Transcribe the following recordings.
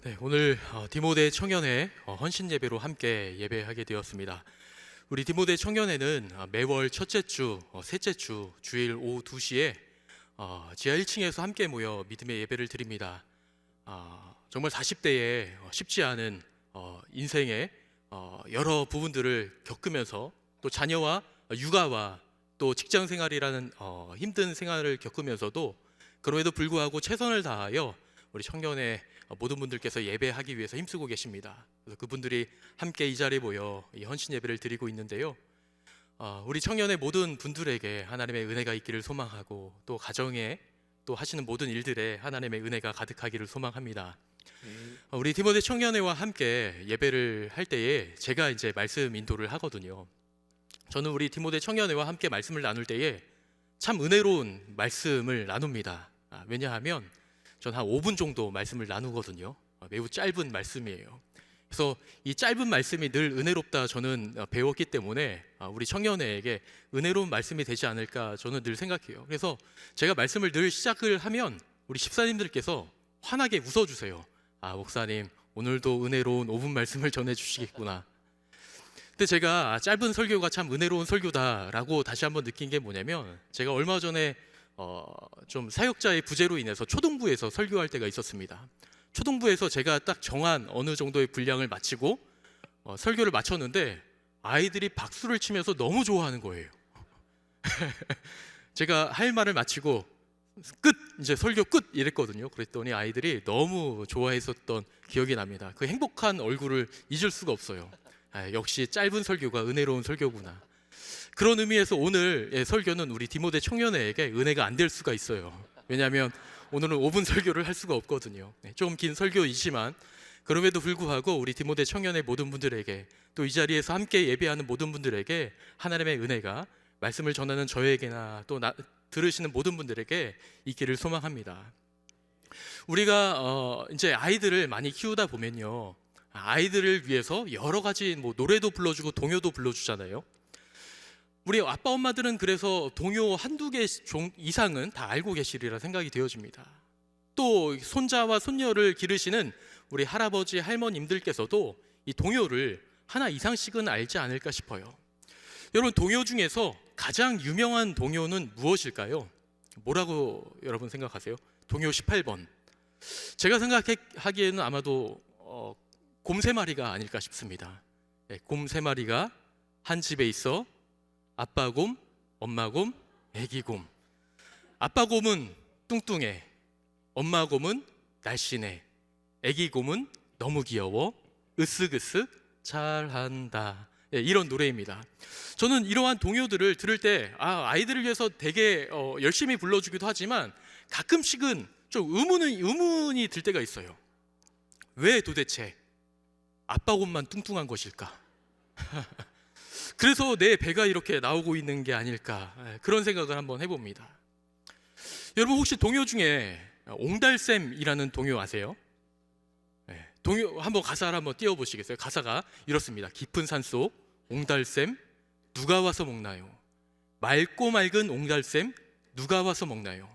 네, 오늘 디모데 청년회 헌신 예배로 함께 예배하게 되었습니다. 우리 디모데 청년회는 매월 첫째 주, 셋째 주, 주일 오후 2시에 지하 1층에서 함께 모여 믿음의 예배를 드립니다. 정말 40대에 쉽지 않은 인생의 여러 부분들을 겪으면서 또 자녀와 육아와 또 직장 생활이라는 힘든 생활을 겪으면서도 그럼에도 불구하고 최선을 다하여 우리 청년회 모든 분들께서 예배하기 위해서 힘쓰고 계십니다. 그래서 그분들이 함께 이 자리에 모여 이 헌신 예배를 드리고 있는데요. 우리 청년회 모든 분들에게 하나님의 은혜가 있기를 소망하고 또 가정에 또 하시는 모든 일들에 하나님의 은혜가 가득하기를 소망합니다. 우리 디모데 청년회와 함께 예배를 할 때에 제가 이제 말씀 인도를 하거든요. 저는 우리 디모데 청년회와 함께 말씀을 나눌 때에 참 은혜로운 말씀을 나눕니다. 왜냐하면 전 한 5분 정도 말씀을 나누거든요. 매우 짧은 말씀이에요. 그래서 이 짧은 말씀이 늘 은혜롭다 저는 배웠기 때문에 우리 청년회에게 은혜로운 말씀이 되지 않을까 저는 늘 생각해요. 그래서 제가 말씀을 늘 시작을 하면 우리 집사님들께서 환하게 웃어주세요. 목사님 오늘도 은혜로운 5분 말씀을 전해주시겠구나. 근데 제가 짧은 설교가 참 은혜로운 설교다라고 다시 한번 느낀 게 뭐냐면, 제가 얼마 전에 좀 사역자의 부재로 인해서 초등부에서 설교할 때가 있었습니다. 초등부에서 제가 딱 정한 어느 정도의 분량을 마치고 설교를 마쳤는데 아이들이 박수를 치면서 너무 좋아하는 거예요. 제가 할 말을 마치고 끝! 이제 설교 끝! 이랬거든요. 그랬더니 아이들이 너무 좋아했었던 기억이 납니다. 그 행복한 얼굴을 잊을 수가 없어요. 역시 짧은 설교가 은혜로운 설교구나. 그런 의미에서 오늘의 설교는 우리 디모데 청년회에게 은혜가 안 될 수가 있어요. 왜냐하면 오늘은 5분 설교를 할 수가 없거든요. 좀 긴 설교이지만 그럼에도 불구하고 우리 디모데 청년회 모든 분들에게 또 이 자리에서 함께 예배하는 모든 분들에게 하나님의 은혜가 말씀을 전하는 저에게나 또 들으시는 모든 분들에게 있기를 소망합니다. 우리가 이제 아이들을 많이 키우다 보면요, 아이들을 위해서 여러 가지 노래도 불러주고 동요도 불러주잖아요. 우리 아빠 엄마들은 그래서 동요 한두 개 이상은 다 알고 계시리라 생각이 되어집니다. 또 손자와 손녀를 기르시는 우리 할아버지 할머님들께서도 이 동요를 하나 이상씩은 알지 않을까 싶어요. 여러분, 동요 중에서 가장 유명한 동요는 무엇일까요? 뭐라고 여러분 생각하세요? 동요 18번. 제가 생각하기에는 아마도 곰 3마리가 아닐까 싶습니다. 곰 3마리가 한 집에 있어 아빠 곰, 엄마 곰, 애기 곰. 아빠 곰은 뚱뚱해, 엄마 곰은 날씬해, 애기 곰은 너무 귀여워, 으쓱으쓱 잘한다. 이런 노래입니다. 저는 이러한 동요들을 들을 때 아이들을 위해서 되게 열심히 불러주기도 하지만 가끔씩은 좀 의문이 들 때가 있어요. 왜 도대체 아빠 곰만 뚱뚱한 것일까? 그래서 내 배가 이렇게 나오고 있는 게 아닐까, 그런 생각을 한번 해봅니다. 여러분, 혹시 동요 중에 옹달샘이라는 동요 아세요? 동요 한번 가사를 한번 띄워보시겠어요? 가사가 이렇습니다. 깊은 산속 옹달샘 누가 와서 먹나요? 맑고 맑은 옹달샘 누가 와서 먹나요?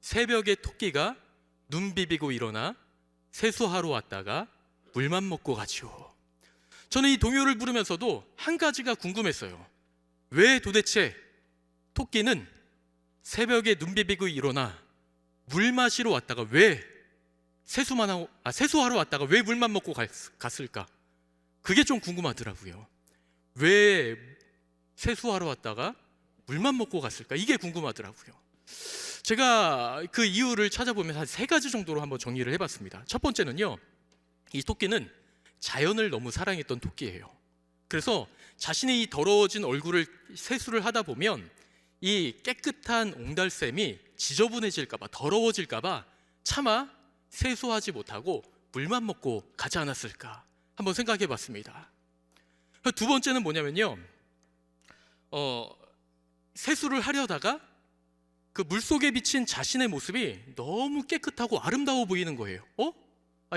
새벽에 토끼가 눈 비비고 일어나 세수하러 왔다가 물만 먹고 가지요. 저는 이 동요를 부르면서도 한 가지가 궁금했어요. 왜 도대체 토끼는 새벽에 눈 비비고 일어나 물 마시러 왔다가 왜 세수하러 왔다가 왜 물만 먹고 갔을까? 그게 좀 궁금하더라고요. 왜 세수하러 왔다가 물만 먹고 갔을까? 이게 궁금하더라고요. 제가 그 이유를 찾아보면 한 3가지 정도로 한번 정리를 해봤습니다. 첫 번째는요, 이 토끼는 자연을 너무 사랑했던 토끼예요. 그래서 자신의 이 더러워진 얼굴을 세수를 하다 보면 이 깨끗한 옹달샘이 지저분해질까봐, 더러워질까봐 차마 세수하지 못하고 물만 먹고 가지 않았을까 한번 생각해 봤습니다. 두 번째는 뭐냐면요, 세수를 하려다가 그 물속에 비친 자신의 모습이 너무 깨끗하고 아름다워 보이는 거예요.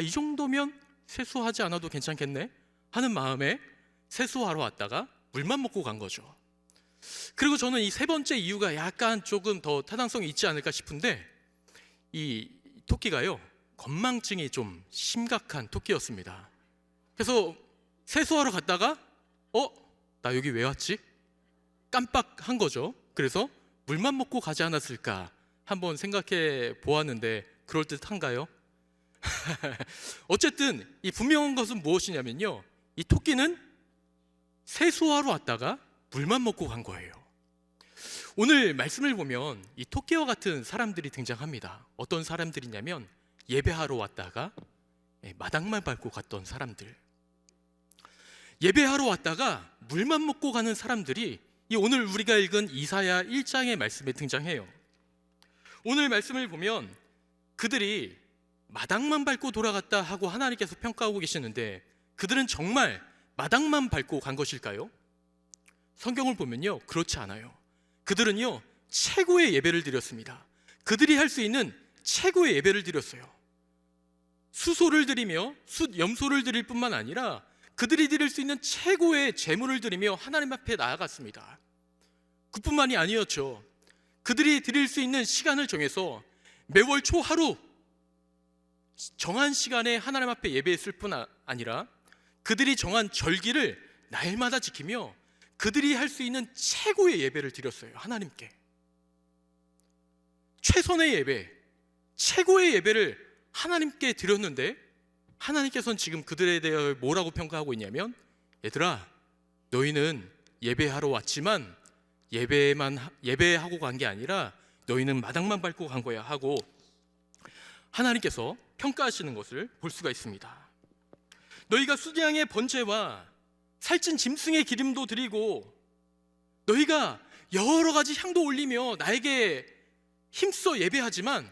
이 정도면 세수하지 않아도 괜찮겠네 하는 마음에 세수하러 왔다가 물만 먹고 간 거죠. 그리고 저는 이 3번째 이유가 약간 조금 더 타당성이 있지 않을까 싶은데, 이 토끼가요 건망증이 좀 심각한 토끼였습니다. 그래서 세수하러 갔다가 나 여기 왜 왔지? 깜빡한 거죠. 그래서 물만 먹고 가지 않았을까 한번 생각해 보았는데 그럴듯한가요? 어쨌든 이 분명한 것은 무엇이냐면요, 이 토끼는 세수하러 왔다가 물만 먹고 간 거예요. 오늘 말씀을 보면 이 토끼와 같은 사람들이 등장합니다. 어떤 사람들이냐면 예배하러 왔다가 마당만 밟고 갔던 사람들, 예배하러 왔다가 물만 먹고 가는 사람들이 이 오늘 우리가 읽은 이사야 1장의 말씀에 등장해요. 오늘 말씀을 보면 그들이 마당만 밟고 돌아갔다 하고 하나님께서 평가하고 계시는데, 그들은 정말 마당만 밟고 간 것일까요? 성경을 보면요, 그렇지 않아요. 그들은요, 최고의 예배를 드렸습니다. 그들이 할 수 있는 최고의 예배를 드렸어요. 수소를 드리며 염소를 드릴 뿐만 아니라 그들이 드릴 수 있는 최고의 제물을 드리며 하나님 앞에 나아갔습니다. 그뿐만이 아니었죠. 그들이 드릴 수 있는 시간을 정해서 매월 초 하루 정한 시간에 하나님 앞에 예배했을 뿐 아니라 그들이 정한 절기를 날마다 지키며 그들이 할 수 있는 최고의 예배를 드렸어요. 하나님께 최선의 예배, 최고의 예배를 하나님께 드렸는데, 하나님께서는 지금 그들에 대해 뭐라고 평가하고 있냐면, 얘들아, 너희는 예배하러 왔지만 예배하고 간 게 아니라 너희는 마당만 밟고 간 거야 하고 하나님께서 평가하시는 것을 볼 수가 있습니다. 너희가 순양의 번제와 살찐 짐승의 기름도 드리고 너희가 여러 가지 향도 올리며 나에게 힘써 예배하지만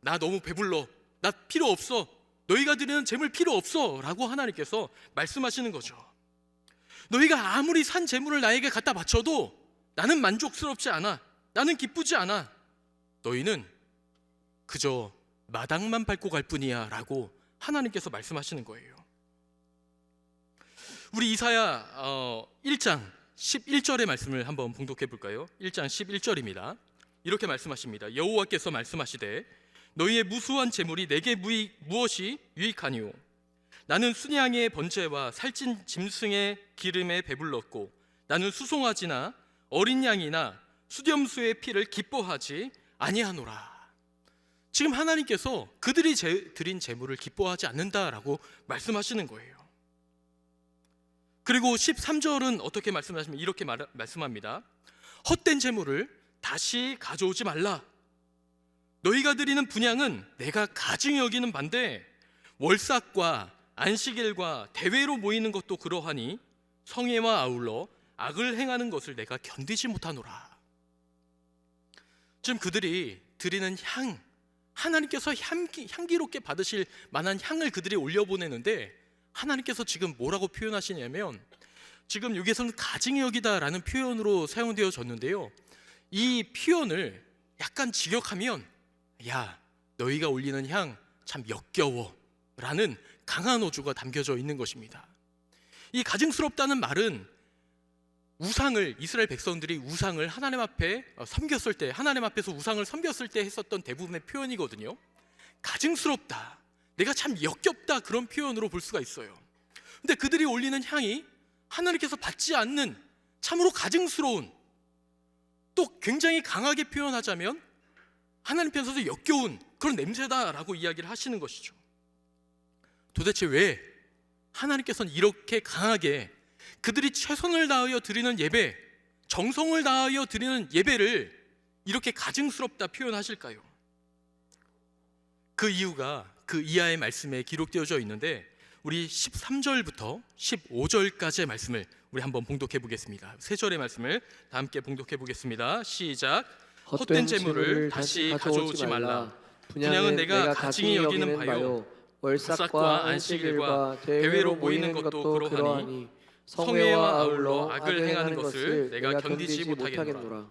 나 너무 배불러, 나 필요 없어, 너희가 드리는 제물 필요 없어 라고 하나님께서 말씀하시는 거죠. 너희가 아무리 산 제물을 나에게 갖다 바쳐도 나는 만족스럽지 않아, 나는 기쁘지 않아, 너희는 그저 마당만 밟고 갈 뿐이야 라고 하나님께서 말씀하시는 거예요. 우리 이사야 1장 11절의 말씀을 한번 봉독해 볼까요? 1장 11절입니다. 이렇게 말씀하십니다. 여호와께서 말씀하시되 너희의 무수한 재물이 내게 무엇이 유익하니요? 나는 순양의 번제와 살찐 짐승의 기름에 배불렀고 나는 수송아지나 어린 양이나 수염소의 피를 기뻐하지 아니하노라. 지금 하나님께서 그들이 드린 제물을 기뻐하지 않는다라고 말씀하시는 거예요. 그리고 13절은 어떻게 말씀하시면 이렇게 말씀합니다. 헛된 제물을 다시 가져오지 말라. 너희가 드리는 분향은 내가 가증히 여기는 반대 월삭과 안식일과 대회로 모이는 것도 그러하니 성회와 아울러 악을 행하는 것을 내가 견디지 못하노라. 지금 그들이 드리는 향, 하나님께서 향기롭게 받으실 만한 향을 그들이 올려보내는데 하나님께서 지금 뭐라고 표현하시냐면, 지금 여기에서는 가증히 여기다라는 표현으로 사용되어졌는데요, 이 표현을 약간 직역하면 야, 너희가 올리는 향 참 역겨워 라는 강한 어조가 담겨져 있는 것입니다. 이 가증스럽다는 말은 우상을, 이스라엘 백성들이 우상을 하나님 앞에 섬겼을 때, 하나님 앞에서 우상을 섬겼을 때 했었던 대부분의 표현이거든요. 가증스럽다, 내가 참 역겹다, 그런 표현으로 볼 수가 있어요. 근데 그들이 올리는 향이 하나님께서 받지 않는 참으로 가증스러운, 또 굉장히 강하게 표현하자면 하나님 편에서 역겨운 그런 냄새다라고 이야기를 하시는 것이죠. 도대체 왜 하나님께서는 이렇게 강하게 그들이 최선을 다하여 드리는 예배, 정성을 다하여 드리는 예배를 이렇게 가증스럽다 표현하실까요? 그 이유가 그 이하의 말씀에 기록되어져 있는데, 우리 13절부터 15절까지의 말씀을 우리 한번 봉독해 보겠습니다. 세 절의 말씀을 다 함께 봉독해 보겠습니다. 시작. 헛된 재물을 다시 가져오지 말라. 분향은 내가 가증히 여기는 바요 월삭과 안식일과 대회로 모이는 것도 그러하니 성회와 아울러 악을 행하는 것을 내가 견디지 못하겠노라.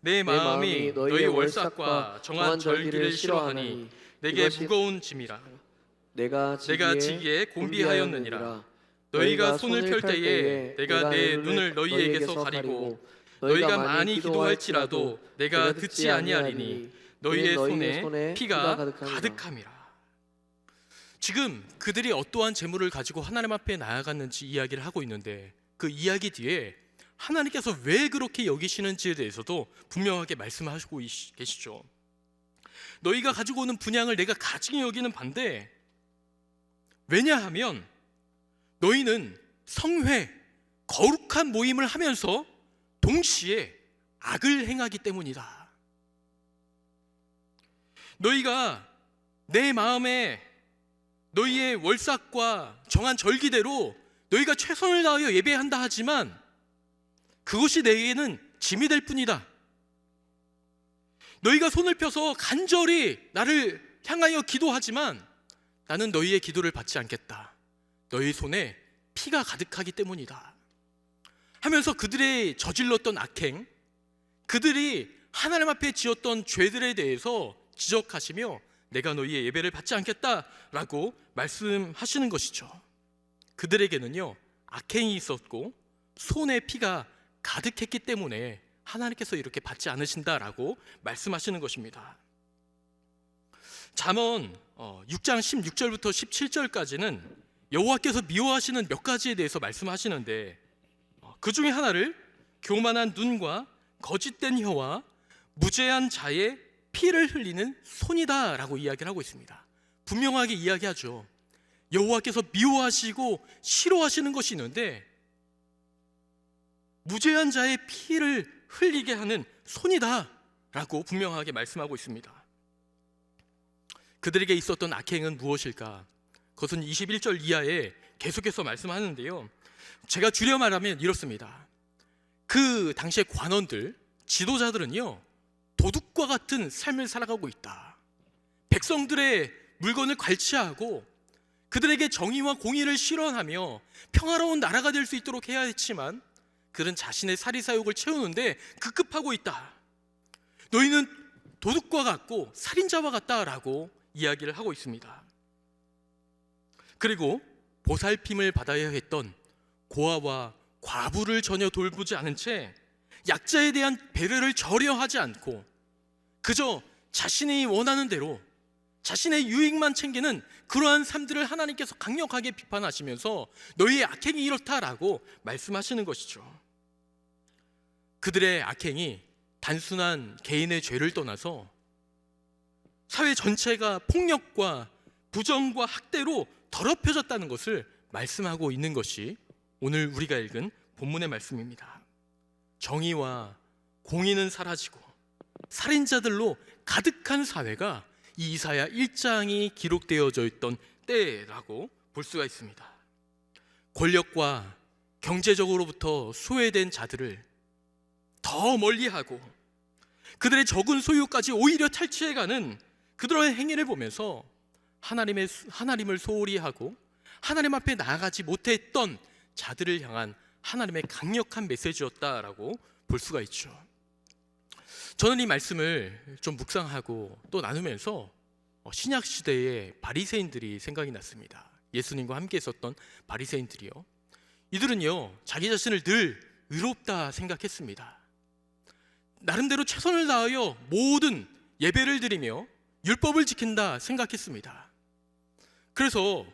내 마음이 너희 월삭과 정한 절기를 싫어하니 내게 무거운 짐이라. 내가 지기에 곤비하였느니라. 너희가 손을 펼 때에 내가 내 눈을 너희에게서 가리고 너희가 많이 기도할지라도 내가 듣지 아니하리니 너희의 손에 피가 가득함이라. 지금 그들이 어떠한 재물을 가지고 하나님 앞에 나아갔는지 이야기를 하고 있는데, 그 이야기 뒤에 하나님께서 왜 그렇게 여기시는지에 대해서도 분명하게 말씀하시고 계시죠. 너희가 가지고 오는 분향을 내가 가증히 여기는 반대, 왜냐하면 너희는 성회, 거룩한 모임을 하면서 동시에 악을 행하기 때문이다. 너희가 내 마음에 너희의 월삭과 정한 절기대로 너희가 최선을 다하여 예배한다 하지만 그것이 내게는 짐이 될 뿐이다. 너희가 손을 펴서 간절히 나를 향하여 기도하지만 나는 너희의 기도를 받지 않겠다. 너희 손에 피가 가득하기 때문이다 하면서 그들의 저질렀던 악행, 그들이 하나님 앞에 지었던 죄들에 대해서 지적하시며 내가 너희의 예배를 받지 않겠다라고 말씀하시는 것이죠. 그들에게는요, 악행이 있었고 손에 피가 가득했기 때문에 하나님께서 이렇게 받지 않으신다라고 말씀하시는 것입니다. 잠언 6장 16절부터 17절까지는 여호와께서 미워하시는 몇 가지에 대해서 말씀하시는데, 그 중에 하나를 교만한 눈과 거짓된 혀와 무죄한 자의 피를 흘리는 손이다 라고 이야기를 하고 있습니다. 분명하게 이야기하죠. 여호와께서 미워하시고 싫어하시는 것이 있는데 무죄한 자의 피를 흘리게 하는 손이다 라고 분명하게 말씀하고 있습니다. 그들에게 있었던 악행은 무엇일까? 그것은 21절 이하에 계속해서 말씀하는데요, 제가 줄여 말하면 이렇습니다. 그 당시의 관원들, 지도자들은요, 도둑과 같은 삶을 살아가고 있다. 백성들의 물건을 괄치하고 그들에게 정의와 공의를 실현하며 평화로운 나라가 될 수 있도록 해야 했지만 그들은 자신의 사리사욕을 채우는데 급급하고 있다. 너희는 도둑과 같고 살인자와 같다라고 이야기를 하고 있습니다. 그리고 보살핌을 받아야 했던 고아와 과부를 전혀 돌보지 않은 채 약자에 대한 배려를 전혀 하지 않고 그저 자신이 원하는 대로 자신의 유익만 챙기는 그러한 삶들을 하나님께서 강력하게 비판하시면서 너희의 악행이 이렇다라고 말씀하시는 것이죠. 그들의 악행이 단순한 개인의 죄를 떠나서 사회 전체가 폭력과 부정과 학대로 더럽혀졌다는 것을 말씀하고 있는 것이 오늘 우리가 읽은 본문의 말씀입니다. 정의와 공의는 사라지고 살인자들로 가득한 사회가 이 이사야 1장이 기록되어져 있던 때라고 볼 수가 있습니다. 권력과 경제적으로부터 소외된 자들을 더 멀리하고 그들의 적은 소유까지 오히려 탈취해가는 그들의 행위를 보면서 하나님을 소홀히 하고 하나님 앞에 나아가지 못했던 자들을 향한 하나님의 강력한 메시지였다라고 볼 수가 있죠. 저는 이 말씀을 좀 묵상하고 또 나누면서 신약 시대의 바리새인들이 생각이 났습니다. 예수님과 함께 있었던 바리새인들이요. 이들은요, 자기 자신을 늘 의롭다 생각했습니다. 나름대로 최선을 다하여 모든 예배를 드리며 율법을 지킨다 생각했습니다. 그래서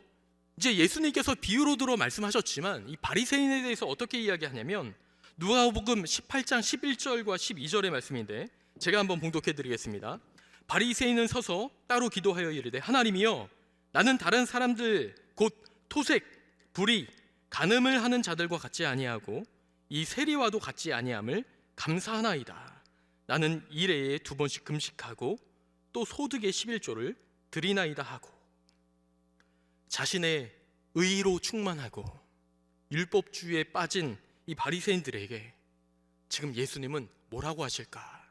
이제 예수님께서 비유로 들어 말씀하셨지만 이 바리새인에 대해서 어떻게 이야기하냐면 누가복음 18장 11절과 12절의 말씀인데 제가 한번 봉독해 드리겠습니다. 바리새인은 서서 따로 기도하여 이르되 하나님이여, 나는 다른 사람들 곧 토색, 불의, 간음을 하는 자들과 같지 아니하고 이 세리와도 같지 아니함을 감사하나이다. 나는 일회에 2번씩 금식하고 또 소득의 11조를 드리나이다 하고, 자신의 의로 충만하고 율법주의에 빠진 이 바리새인들에게 지금 예수님은 뭐라고 하실까?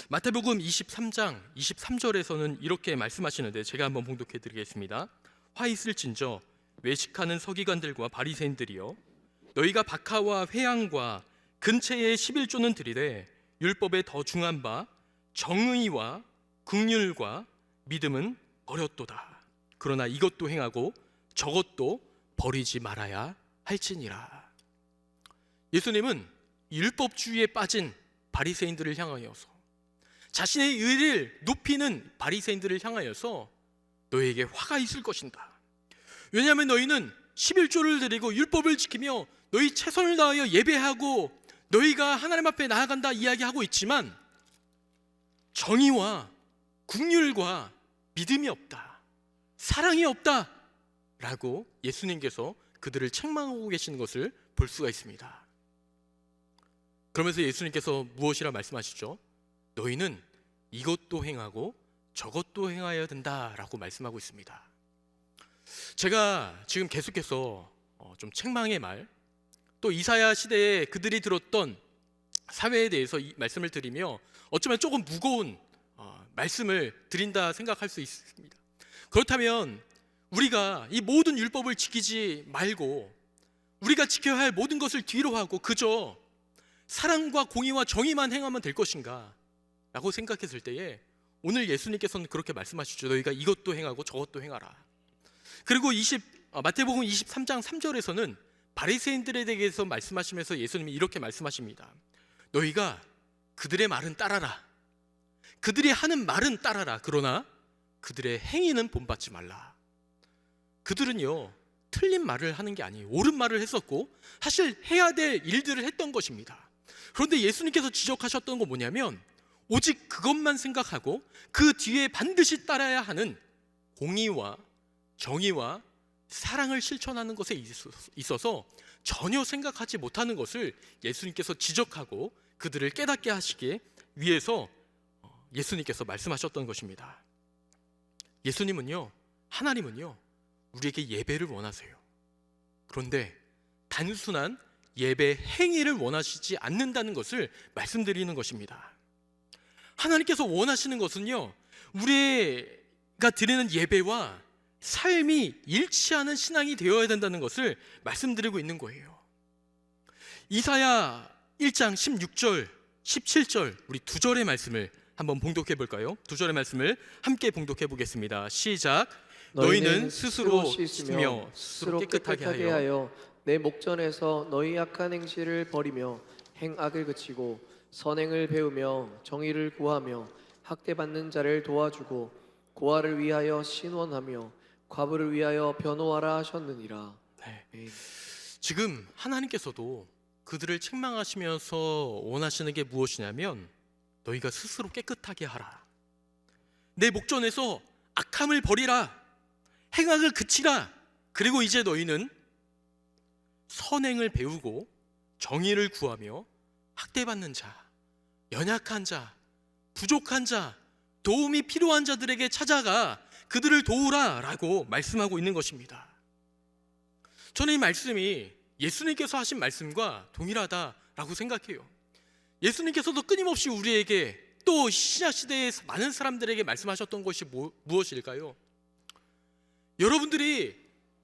마태복음 23장 23절에서는 이렇게 말씀하시는데 제가 한번 봉독해 드리겠습니다. 화 있을진저 외식하는 서기관들과 바리새인들이여, 너희가 박하와 회향과 근체의 11조는 드리되 율법에 더 중한 바 정의와 긍휼과 믿음은 버렸도다. 그러나 이것도 행하고 저것도 버리지 말아야 할지니라. 예수님은 율법주의에 빠진 바리새인들을 향하여서, 자신의 의를 높이는 바리새인들을 향하여서 너희에게 화가 있을 것이다. 왜냐하면 너희는 11조를 드리고 율법을 지키며 너희 최선을 다하여 예배하고 너희가 하나님 앞에 나아간다 이야기하고 있지만 정의와 긍휼과 믿음이 없다, 사랑이 없다 라고 예수님께서 그들을 책망하고 계시는 것을 볼 수가 있습니다. 그러면서 예수님께서 무엇이라 말씀하시죠? 너희는 이것도 행하고 저것도 행하여야 된다라고 말씀하고 있습니다. 제가 지금 계속해서 좀 책망의 말, 또 이사야 시대에 그들이 들었던 사회에 대해서 이 말씀을 드리며 어쩌면 조금 무거운 말씀을 드린다 생각할 수 있습니다. 그렇다면 우리가 이 모든 율법을 지키지 말고 우리가 지켜야 할 모든 것을 뒤로 하고 그저 사랑과 공의와 정의만 행하면 될 것인가 라고 생각했을 때에 오늘 예수님께서는 그렇게 말씀하시죠. 너희가 이것도 행하고 저것도 행하라. 그리고 마태복음 23장 3절에서는 바리새인들에 대해서 말씀하시면서 예수님이 이렇게 말씀하십니다. 너희가 그들의 말은 따라라. 그들이 하는 말은 따라라. 그러나 그들의 행위는 본받지 말라. 그들은요, 틀린 말을 하는 게 아니에요. 옳은 말을 했었고 사실 해야 될 일들을 했던 것입니다. 그런데 예수님께서 지적하셨던 건 뭐냐면 오직 그것만 생각하고 그 뒤에 반드시 따라야 하는 공의와 정의와 사랑을 실천하는 것에 있어서 전혀 생각하지 못하는 것을 예수님께서 지적하고 그들을 깨닫게 하시기 위해서 예수님께서 말씀하셨던 것입니다. 예수님은요, 하나님은요, 우리에게 예배를 원하세요. 그런데 단순한 예배 행위를 원하시지 않는다는 것을 말씀드리는 것입니다. 하나님께서 원하시는 것은요, 우리가 드리는 예배와 삶이 일치하는 신앙이 되어야 된다는 것을 말씀드리고 있는 거예요. 이사야 1장 16절, 17절 우리 두 절의 말씀을 한번 봉독해 볼까요? 두 절의 말씀을 함께 봉독해 보겠습니다. 시작. 너희는 스스로 씻으며 스스로 깨끗하게 하여 내 목전에서 너희 악한 행실을 버리며 행악을 그치고 선행을 배우며 정의를 구하며 학대받는 자를 도와주고 고아를 위하여 신원하며 과부를 위하여 변호하라 하셨느니라. 네. 지금 하나님께서도 그들을 책망하시면서 원하시는 게 무엇이냐면 너희가 스스로 깨끗하게 하라. 내 목전에서 악함을 버리라. 행악을 그치라. 그리고 이제 너희는 선행을 배우고 정의를 구하며 학대받는 자, 연약한 자, 부족한 자, 도움이 필요한 자들에게 찾아가 그들을 도우라 라고 말씀하고 있는 것입니다. 저는 이 말씀이 예수님께서 하신 말씀과 동일하다라고 생각해요. 예수님께서도 끊임없이 우리에게 또 신약 시대의 많은 사람들에게 말씀하셨던 것이 무엇일까요? 여러분들이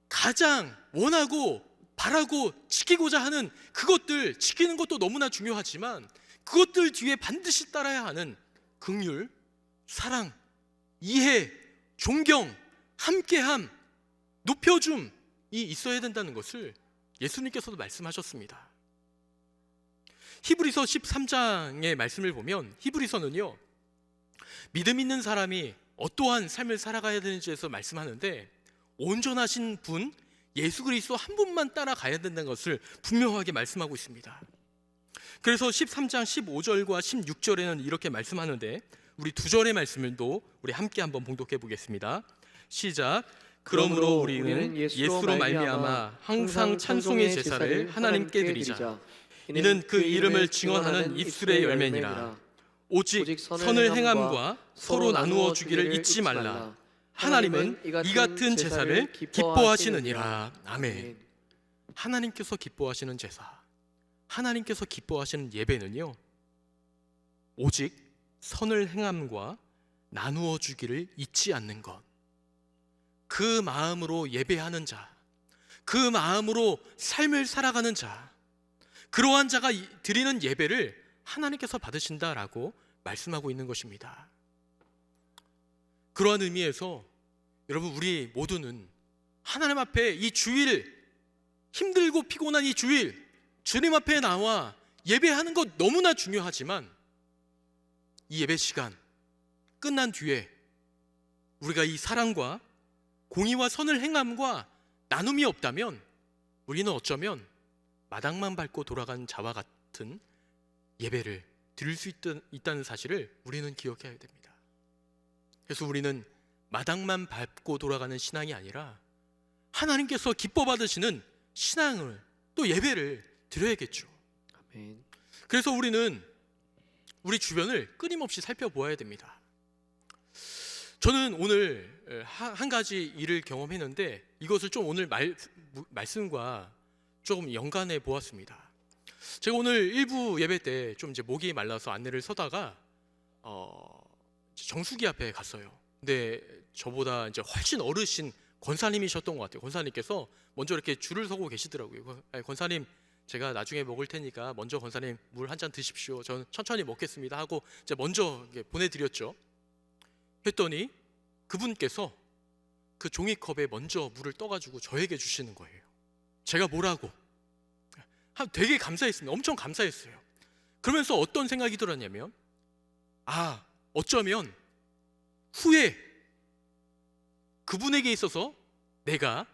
가장 원하고 바라고 지키고자 하는 그것들 지키는 것도 너무나 중요하지만 그것들 뒤에 반드시 따라야 하는 긍휼, 사랑, 이해, 존경, 함께함, 높여줌이 있어야 된다는 것을 예수님께서도 말씀하셨습니다. 히브리서 13장의 말씀을 보면 히브리서는요, 믿음 있는 사람이 어떠한 삶을 살아가야 되는지에서 말씀하는데 온전하신 분 예수 그리스도 한 분만 따라가야 된다는 것을 분명하게 말씀하고 있습니다. 그래서 13장 15절과 16절에는 이렇게 말씀하는데 우리 두 절의 말씀을 또 우리 함께 한번 봉독해 보겠습니다. 시작. 그러므로 우리는 예수로 말미암아 항상 찬송의 제사를 하나님께 드리자. 이는 그 이름을 증언하는 입술의 열매니라. 오직 선을 행함과 서로 나누어 주기를 잊지 말라. 하나님은 이 같은 제사를 기뻐하시느니라. 아멘. 하나님께서 기뻐하시는 제사, 하나님께서 기뻐하시는 예배는요, 오직 선을 행함과 나누어 주기를 잊지 않는 것, 그 마음으로 예배하는 자, 그 마음으로 삶을 살아가는 자, 그러한 자가 드리는 예배를 하나님께서 받으신다라고 말씀하고 있는 것입니다. 그러한 의미에서 여러분 우리 모두는 하나님 앞에 이 주일, 힘들고 피곤한 이 주일 주님 앞에 나와 예배하는 것 너무나 중요하지만 이 예배 시간 끝난 뒤에 우리가 이 사랑과 공의와 선을 행함과 나눔이 없다면 우리는 어쩌면 마당만 밟고 돌아간 자와 같은 예배를 드릴 수 있다는 사실을 우리는 기억해야 됩니다. 그래서 우리는 마당만 밟고 돌아가는 신앙이 아니라 하나님께서 기뻐 받으시는 신앙을 또 예배를 드려야겠죠. 아멘. 그래서 우리는 우리 주변을 끊임없이 살펴보아야 됩니다. 저는 오늘 한 가지 일을 경험했는데 이것을 좀 오늘 말씀과 조금 연관해 보았습니다. 제가 오늘 일부 예배 때 좀 이제 목이 말라서 안내를 서다가 정수기 앞에 갔어요. 근데 저보다 이제 훨씬 어르신 권사님이셨던 것 같아요. 권사님께서 먼저 이렇게 줄을 서고 계시더라고요. 권사님, 제가 나중에 먹을 테니까 먼저 권사님 물 한 잔 드십시오. 저는 천천히 먹겠습니다 하고 이제 먼저 보내드렸죠. 했더니 그분께서 그 종이컵에 먼저 물을 떠가지고 저에게 주시는 거예요. 제가 뭐라고? 되게 감사했습니다. 엄청 감사했어요. 그러면서 어떤 생각이 들었냐면, 어쩌면 후에 그분에게 있어서 내가,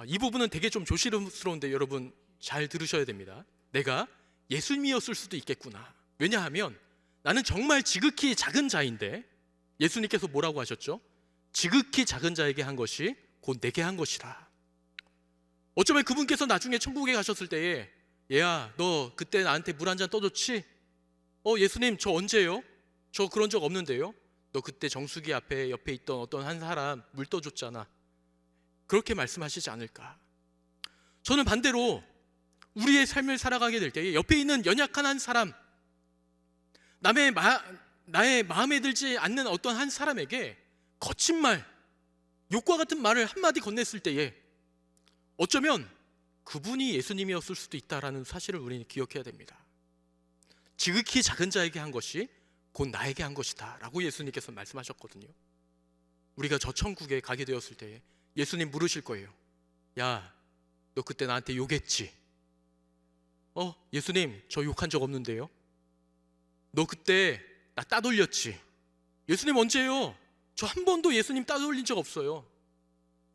이 부분은 되게 좀 조심스러운데 여러분 잘 들으셔야 됩니다. 내가 예수님이었을 수도 있겠구나. 왜냐하면 나는 정말 지극히 작은 자인데 예수님께서 뭐라고 하셨죠? 지극히 작은 자에게 한 것이 곧 내게 한 것이다. 어쩌면 그분께서 나중에 천국에 가셨을 때에, 얘야, 너 그때 나한테 물 한 잔 떠줬지? 예수님, 저 언제요? 저 그런 적 없는데요? 너 그때 정수기 앞에 옆에 있던 어떤 한 사람 물 떠줬잖아. 그렇게 말씀하시지 않을까? 저는 반대로 우리의 삶을 살아가게 될 때에 옆에 있는 연약한 한 사람, 나의 마음에 들지 않는 어떤 한 사람에게 거친 말, 욕과 같은 말을 한마디 건넸을 때에 어쩌면 그분이 예수님이었을 수도 있다라는 사실을 우리는 기억해야 됩니다. 지극히 작은 자에게 한 것이 곧 나에게 한 것이다 라고 예수님께서 말씀하셨거든요. 우리가 저 천국에 가게 되었을 때 예수님 물으실 거예요. 야, 너 그때 나한테 욕했지? 예수님, 저 욕한 적 없는데요? 너 그때 나 따돌렸지? 예수님, 언제요? 저 한 번도 예수님 따돌린 적 없어요.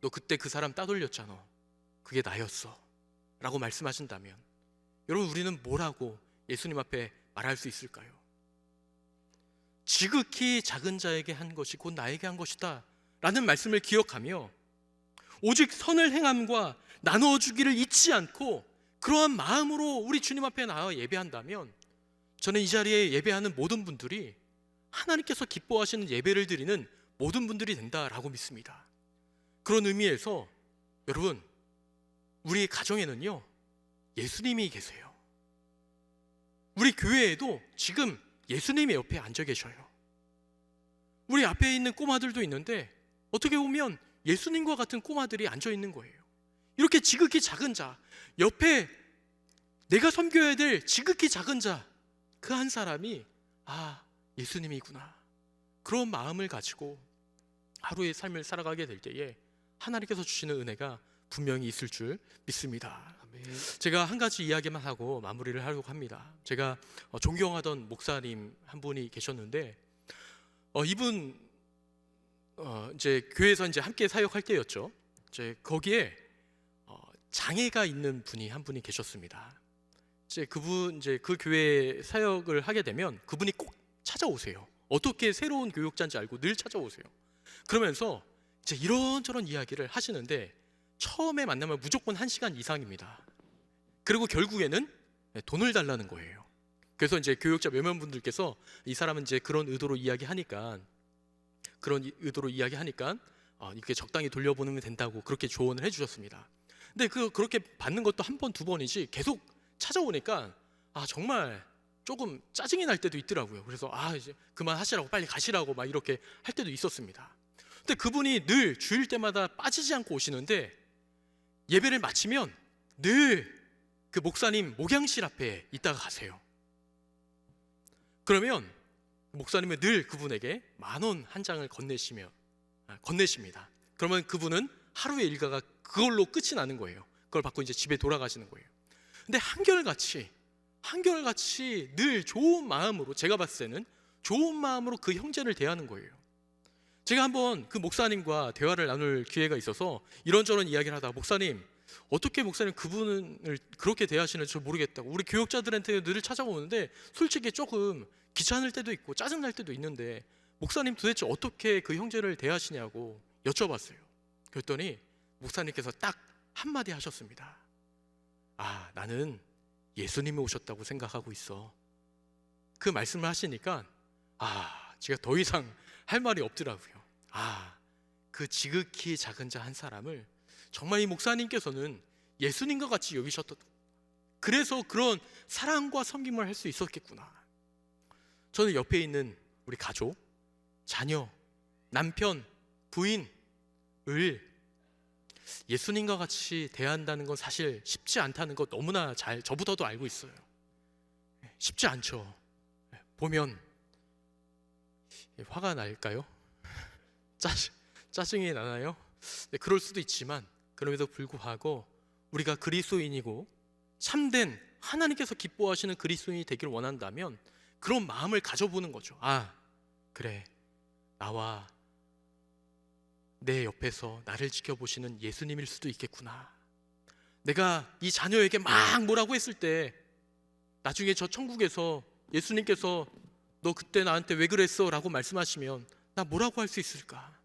너 그때 그 사람 따돌렸잖아. 그게 나였어 라고 말씀하신다면 여러분, 우리는 뭐라고 예수님 앞에 말할 수 있을까요? 지극히 작은 자에게 한 것이 곧 나에게 한 것이다 라는 말씀을 기억하며 오직 선을 행함과 나누어주기를 잊지 않고 그러한 마음으로 우리 주님 앞에 나와 예배한다면 저는 이 자리에 예배하는 모든 분들이 하나님께서 기뻐하시는 예배를 드리는 모든 분들이 된다라고 믿습니다. 그런 의미에서 여러분, 우리 가정에는요 예수님이 계세요. 우리 교회에도 지금 예수님이 옆에 앉아 계셔요. 우리 앞에 있는 꼬마들도 있는데 어떻게 보면 예수님과 같은 꼬마들이 앉아 있는 거예요. 이렇게 지극히 작은 자, 옆에 내가 섬겨야 될 지극히 작은 자, 그 한 사람이 예수님이구나, 그런 마음을 가지고 하루의 삶을 살아가게 될 때에 하나님께서 주시는 은혜가 분명히 있을 줄 믿습니다. 아멘. 제가 한 가지 이야기만 하고 마무리를 하려고 합니다. 제가 존경하던 목사님 한 분이 계셨는데 이분 이제 교회에서 이제 함께 사역할 때였죠. 이제 거기에 장애가 있는 분이 한 분이 계셨습니다. 이제 그 교회 사역을 하게 되면 그분이 꼭 찾아오세요. 어떻게 새로운 교육자인지 알고 늘 찾아오세요. 그러면서 이제 이런저런 이야기를 하시는데 처음에 만나면 무조건 1시간 이상입니다. 그리고 결국에는 돈을 달라는 거예요. 그래서 이제 교육자 몇몇 분들께서 이 사람은 이제 그런 의도로 이야기하니까 이렇게 적당히 돌려보는 게 된다고 그렇게 조언을 해주셨습니다. 근데 그렇게 받는 것도 한 번, 두 번이지 계속 찾아오니까 정말 조금 짜증이 날 때도 있더라고요. 그래서 이제 그만하시라고, 빨리 가시라고 막 이렇게 할 때도 있었습니다. 근데 그분이 늘 주일 때마다 빠지지 않고 오시는데 예배를 마치면 늘 그 목사님 목양실 앞에 있다가 가세요. 그러면 목사님은 늘 그분에게 10,000원 한 장을 건네십니다. 그러면 그분은 하루의 일과가 그걸로 끝이 나는 거예요. 그걸 받고 이제 집에 돌아가시는 거예요. 근데 한결같이 늘 좋은 마음으로, 제가 봤을 때는 좋은 마음으로 그 형제를 대하는 거예요. 제가 한번 그 목사님과 대화를 나눌 기회가 있어서 이런저런 이야기를 하다가 목사님 어떻게 목사님 그분을 그렇게 대하시는지 모르겠다고, 우리 교역자들한테 늘 찾아오는데 솔직히 조금 귀찮을 때도 있고 짜증날 때도 있는데 목사님 도대체 어떻게 그 형제를 대하시냐고 여쭤봤어요. 그랬더니 목사님께서 딱 한마디 하셨습니다. 아, 나는 예수님이 오셨다고 생각하고 있어. 그 말씀을 하시니까 제가 더 이상 할 말이 없더라고요. 그 지극히 작은 자 한 사람을 정말 이 목사님께서는 예수님과 같이 여기셨던, 그래서 그런 사랑과 섬김을 할 수 있었겠구나. 저는 옆에 있는 우리 가족, 자녀, 남편, 부인을 예수님과 같이 대한다는 건 사실 쉽지 않다는 거 너무나 잘 저보다도 알고 있어요. 쉽지 않죠. 보면 화가 날까요? 짜증이 나나요? 네, 그럴 수도 있지만 그럼에도 불구하고 우리가 그리스도인이고 참된 하나님께서 기뻐하시는 그리스도인이 되길 원한다면 그런 마음을 가져보는 거죠. 그래, 나와 내 옆에서 나를 지켜보시는 예수님일 수도 있겠구나. 내가 이 자녀에게 막 뭐라고 했을 때 나중에 저 천국에서 예수님께서 너 그때 나한테 왜 그랬어? 라고 말씀하시면 나 뭐라고 할 수 있을까?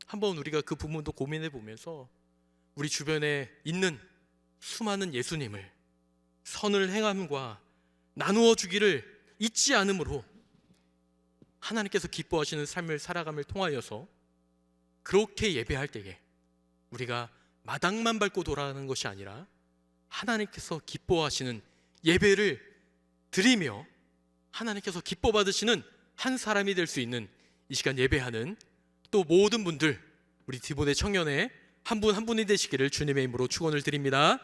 한번 우리가 그 부분도 고민해 보면서 우리 주변에 있는 수많은 예수님을 선을 행함과 나누어 주기를 잊지 않으므로 하나님께서 기뻐하시는 삶을 살아감을 통하여서 그렇게 예배할 때에 우리가 마당만 밟고 돌아가는 것이 아니라 하나님께서 기뻐하시는 예배를 드리며 하나님께서 기뻐 받으시는 한 사람이 될 수 있는 이 시간 예배하는 또 모든 분들, 우리 디모데 청년회 한 분 한 분이 되시기를 주님의 이름으로 축원을 드립니다.